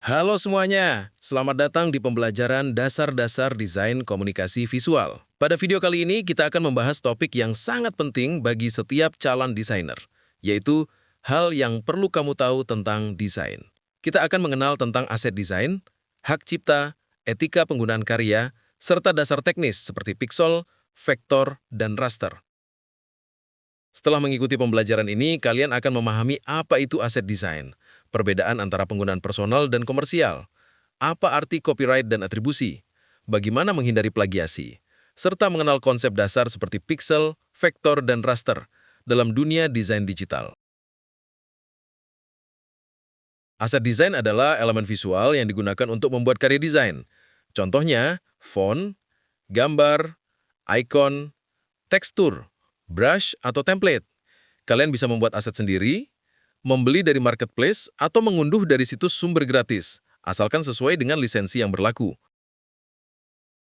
Halo semuanya, selamat datang di pembelajaran dasar-dasar desain komunikasi visual. Pada video kali ini kita akan membahas topik yang sangat penting bagi setiap calon desainer, yaitu hal yang perlu kamu tahu tentang desain. Kita akan mengenal tentang aset desain, hak cipta, etika penggunaan karya, serta dasar teknis seperti pixel, vektor, dan raster. Setelah mengikuti pembelajaran ini, kalian akan memahami apa itu aset desain, perbedaan antara penggunaan personal dan komersial, apa arti copyright dan atribusi, bagaimana menghindari plagiasi, serta mengenal konsep dasar seperti pixel, vektor, dan raster dalam dunia desain digital. Aset desain adalah elemen visual yang digunakan untuk membuat karya desain. Contohnya, font, gambar, icon, tekstur, brush, atau template. Kalian bisa membuat aset sendiri, membeli dari marketplace, atau mengunduh dari situs sumber gratis, asalkan sesuai dengan lisensi yang berlaku.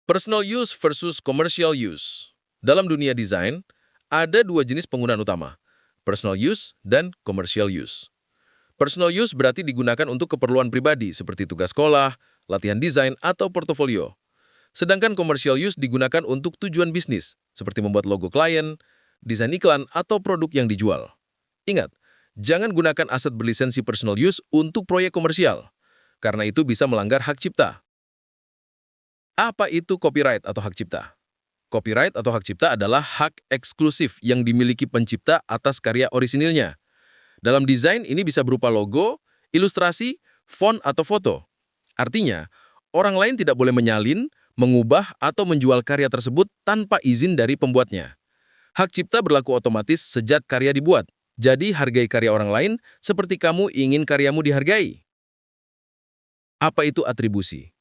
Personal use versus commercial use. Dalam dunia desain, ada dua jenis penggunaan utama, personal use dan commercial use. Personal use berarti digunakan untuk keperluan pribadi seperti tugas sekolah, latihan desain, atau portofolio. Sedangkan commercial use digunakan untuk tujuan bisnis, seperti membuat logo klien, desain iklan, atau produk yang dijual. Ingat, jangan gunakan aset berlisensi personal use untuk proyek komersial, karena itu bisa melanggar hak cipta. Apa itu copyright atau hak cipta? Copyright atau hak cipta adalah hak eksklusif yang dimiliki pencipta atas karya orisinilnya. Dalam desain ini bisa berupa logo, ilustrasi, font, atau foto. Artinya, orang lain tidak boleh menyalin, mengubah, atau menjual karya tersebut tanpa izin dari pembuatnya. Hak cipta berlaku otomatis sejak karya dibuat, jadi hargai karya orang lain seperti kamu ingin karyamu dihargai. Apa itu atribusi?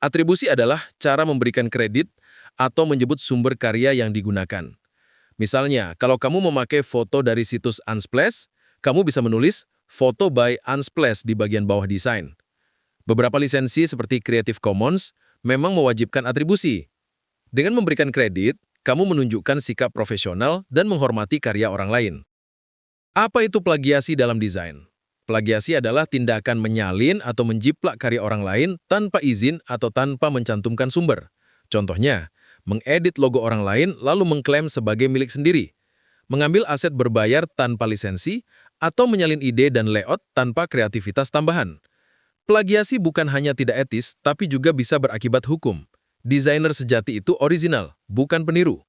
Atribusi adalah cara memberikan kredit atau menyebut sumber karya yang digunakan. Misalnya, kalau kamu memakai foto dari situs Unsplash, kamu bisa menulis foto by Unsplash di bagian bawah desain. Beberapa lisensi seperti Creative Commons memang mewajibkan atribusi. Dengan memberikan kredit, kamu menunjukkan sikap profesional dan menghormati karya orang lain. Apa itu plagiasi dalam desain? Plagiasi adalah tindakan menyalin atau menjiplak karya orang lain tanpa izin atau tanpa mencantumkan sumber. Contohnya, mengedit logo orang lain lalu mengklaim sebagai milik sendiri, mengambil aset berbayar tanpa lisensi, atau menyalin ide dan layout tanpa kreativitas tambahan. Plagiasi bukan hanya tidak etis, tapi juga bisa berakibat hukum. Desainer sejati itu original, bukan peniru.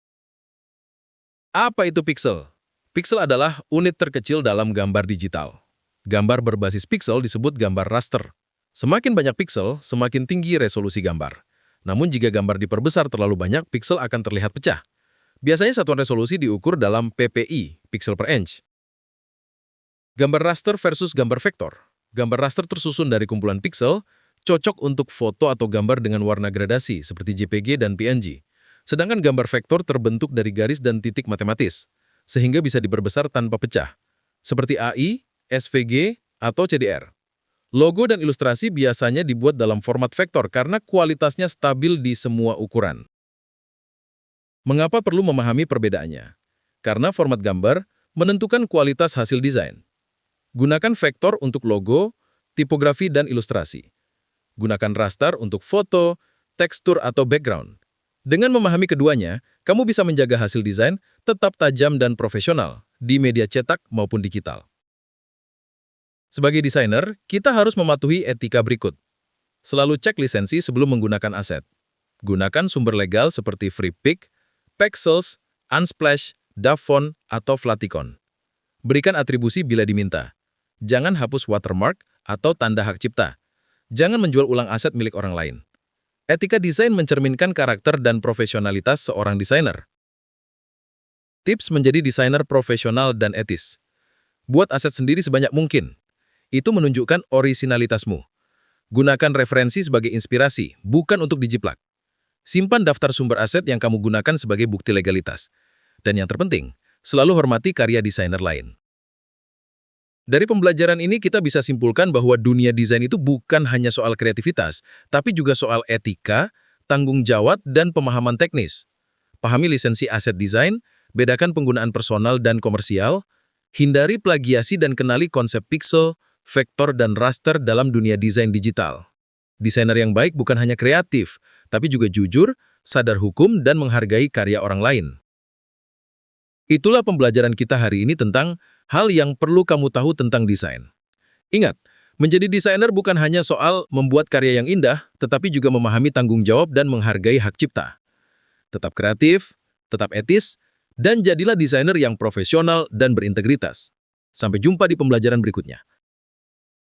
Apa itu pixel? Pixel adalah unit terkecil dalam gambar digital. Gambar berbasis pixel disebut gambar raster. Semakin banyak pixel, semakin tinggi resolusi gambar. Namun jika gambar diperbesar terlalu banyak, pixel akan terlihat pecah. Biasanya satuan resolusi diukur dalam ppi, pixel per inch. Gambar raster versus gambar vektor. Gambar raster tersusun dari kumpulan pixel, cocok untuk foto atau gambar dengan warna gradasi seperti JPG dan PNG. Sedangkan gambar vektor terbentuk dari garis dan titik matematis, sehingga bisa diperbesar tanpa pecah, seperti AI, SVG, atau CDR. Logo dan ilustrasi biasanya dibuat dalam format vektor karena kualitasnya stabil di semua ukuran. Mengapa perlu memahami perbedaannya? Karena format gambar menentukan kualitas hasil desain. Gunakan vektor untuk logo, tipografi, dan ilustrasi. Gunakan raster untuk foto, tekstur, atau background. Dengan memahami keduanya, kamu bisa menjaga hasil desain tetap tajam dan profesional di media cetak maupun digital. Sebagai desainer, kita harus mematuhi etika berikut. Selalu cek lisensi sebelum menggunakan aset. Gunakan sumber legal seperti FreePic, Pexels, Unsplash, Dafont, atau Flaticon. Berikan atribusi bila diminta. Jangan hapus watermark atau tanda hak cipta. Jangan menjual ulang aset milik orang lain. Etika desain mencerminkan karakter dan profesionalitas seorang desainer. Tips menjadi desainer profesional dan etis. Buat aset sendiri sebanyak mungkin. Itu menunjukkan orisinalitasmu. Gunakan referensi sebagai inspirasi, bukan untuk dijiplak. Simpan daftar sumber aset yang kamu gunakan sebagai bukti legalitas. Dan yang terpenting, selalu hormati karya desainer lain. Dari pembelajaran ini kita bisa simpulkan bahwa dunia desain itu bukan hanya soal kreativitas, tapi juga soal etika, tanggung jawab, dan pemahaman teknis. Pahami lisensi aset desain, bedakan penggunaan personal dan komersial, hindari plagiasi dan kenali konsep pixel, vektor, dan raster dalam dunia desain digital. Desainer yang baik bukan hanya kreatif, tapi juga jujur, sadar hukum, dan menghargai karya orang lain. Itulah pembelajaran kita hari ini tentang hal yang perlu kamu tahu tentang desain. Ingat, menjadi desainer bukan hanya soal membuat karya yang indah, tetapi juga memahami tanggung jawab dan menghargai hak cipta. Tetap kreatif, tetap etis, dan jadilah desainer yang profesional dan berintegritas. Sampai jumpa di pembelajaran berikutnya.